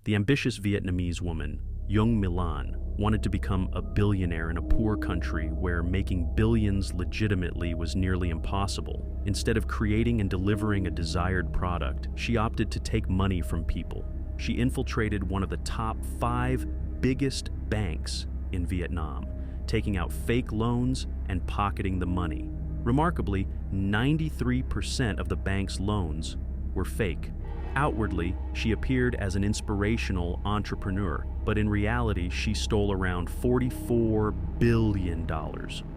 The ambitious Vietnamese woman, Jung Milan, wanted to become a billionaire in a poor country where making billions legitimately was nearly impossible. Instead of creating and delivering a desired product, she opted to take money from people. She infiltrated one of the top 5 biggest banks in Vietnam, taking out fake loans and pocketing the money. Remarkably, 93% of the bank's loans were fake. Outwardly, she appeared as an inspirational entrepreneur, but in reality, she stole around $44 billion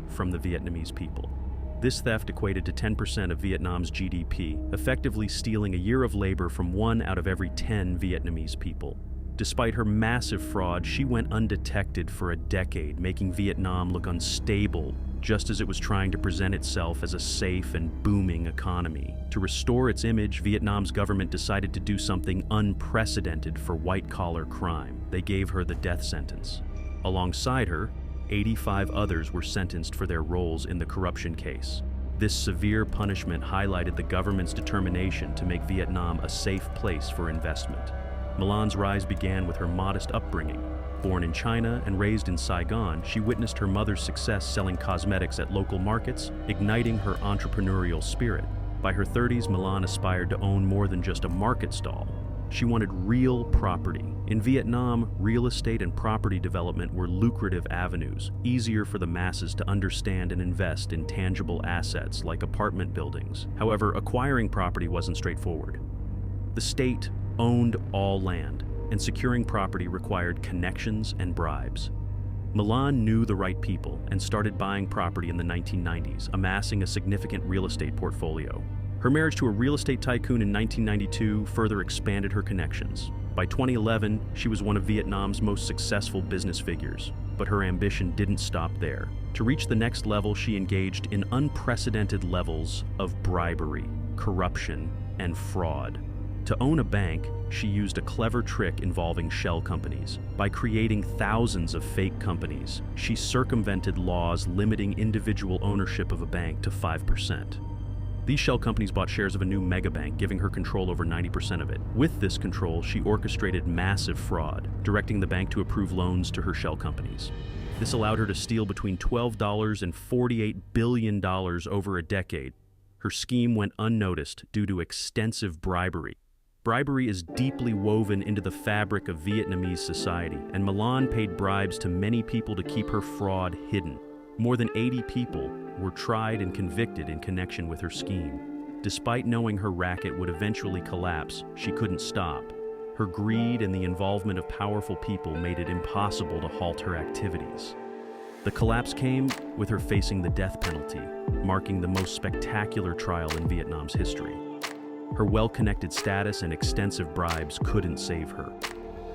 from the Vietnamese people. This theft equated to 10% of Vietnam's GDP, effectively stealing a year of labor from 1 out of every 10 Vietnamese people. Despite her massive fraud, she went undetected for a decade, making Vietnam look unstable, just as it was trying to present itself as a safe and booming economy. To restore its image, Vietnam's government decided to do something unprecedented for white-collar crime. They gave her the death sentence. Alongside her, 85 others were sentenced for their roles in the corruption case. This severe punishment highlighted the government's determination to make Vietnam a safe place for investment. Milan's rise began with her modest upbringing. Born in China and raised in Saigon, she witnessed her mother's success selling cosmetics at local markets, igniting her entrepreneurial spirit. By her 30s, Milan aspired to own more than just a market stall. She wanted real property. In Vietnam, real estate and property development were lucrative avenues, easier for the masses to understand and invest in tangible assets like apartment buildings. However, acquiring property wasn't straightforward. The state owned all land, and securing property required connections and bribes. Milan knew the right people and started buying property in the 1990s, amassing a significant real estate portfolio. Her marriage to a real estate tycoon in 1992 further expanded her connections. By 2011, she was one of Vietnam's most successful business figures, but her ambition didn't stop there. To reach the next level, she engaged in unprecedented levels of bribery, corruption, and fraud. To own a bank, she used a clever trick involving shell companies. By creating thousands of fake companies, she circumvented laws limiting individual ownership of a bank to 5%. These shell companies bought shares of a new megabank, giving her control over 90% of it. With this control, she orchestrated massive fraud, directing the bank to approve loans to her shell companies. This allowed her to steal between $12 and $48 billion over a decade. Her scheme went unnoticed due to extensive bribery. Bribery is deeply woven into the fabric of Vietnamese society, and Milan paid bribes to many people to keep her fraud hidden. More than 80 people were tried and convicted in connection with her scheme. Despite knowing her racket would eventually collapse, she couldn't stop. Her greed and the involvement of powerful people made it impossible to halt her activities. The collapse came with her facing the death penalty, marking the most spectacular trial in Vietnam's history. Her well-connected status and extensive bribes couldn't save her.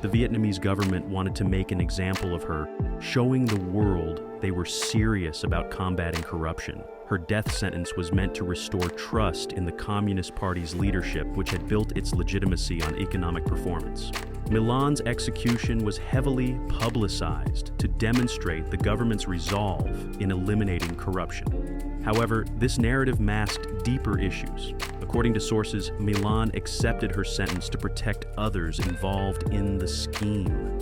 The Vietnamese government wanted to make an example of her, showing the world they were serious about combating corruption. Her death sentence was meant to restore trust in the Communist Party's leadership, which had built its legitimacy on economic performance. Milan's execution was heavily publicized to demonstrate the government's resolve in eliminating corruption. However, this narrative masked deeper issues. According to sources, Milan accepted her sentence to protect others involved in the scheme.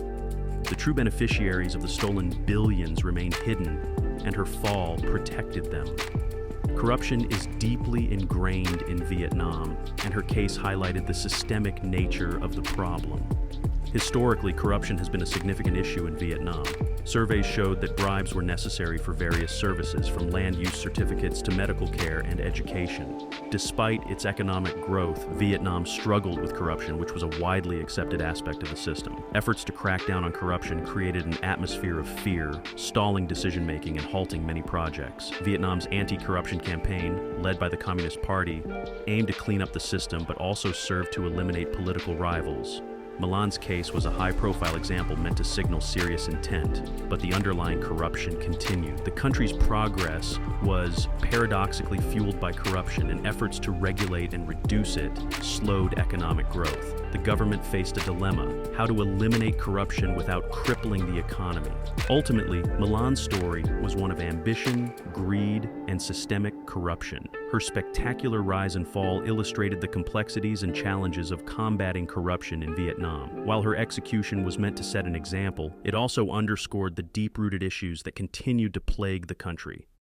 The true beneficiaries of the stolen billions remained hidden, and her fall protected them. Corruption is deeply ingrained in Vietnam, and her case highlighted the systemic nature of the problem. Historically, corruption has been a significant issue in Vietnam. Surveys showed that bribes were necessary for various services, from land use certificates to medical care and education. Despite its economic growth, Vietnam struggled with corruption, which was a widely accepted aspect of the system. Efforts to crack down on corruption created an atmosphere of fear, stalling decision-making and halting many projects. Vietnam's anti-corruption campaign, led by the Communist Party, aimed to clean up the system but also served to eliminate political rivals. Milan's case was a high-profile example meant to signal serious intent, but the underlying corruption continued. The country's progress was paradoxically fueled by corruption, and efforts to regulate and reduce it slowed economic growth. the government faced a dilemma: how to eliminate corruption without crippling the economy. Ultimately, Milan's story was one of ambition, greed, and systemic corruption. Her spectacular rise and fall illustrated the complexities and challenges of combating corruption in Vietnam. While her execution was meant to set an example, it also underscored the deep-rooted issues that continued to plague the country.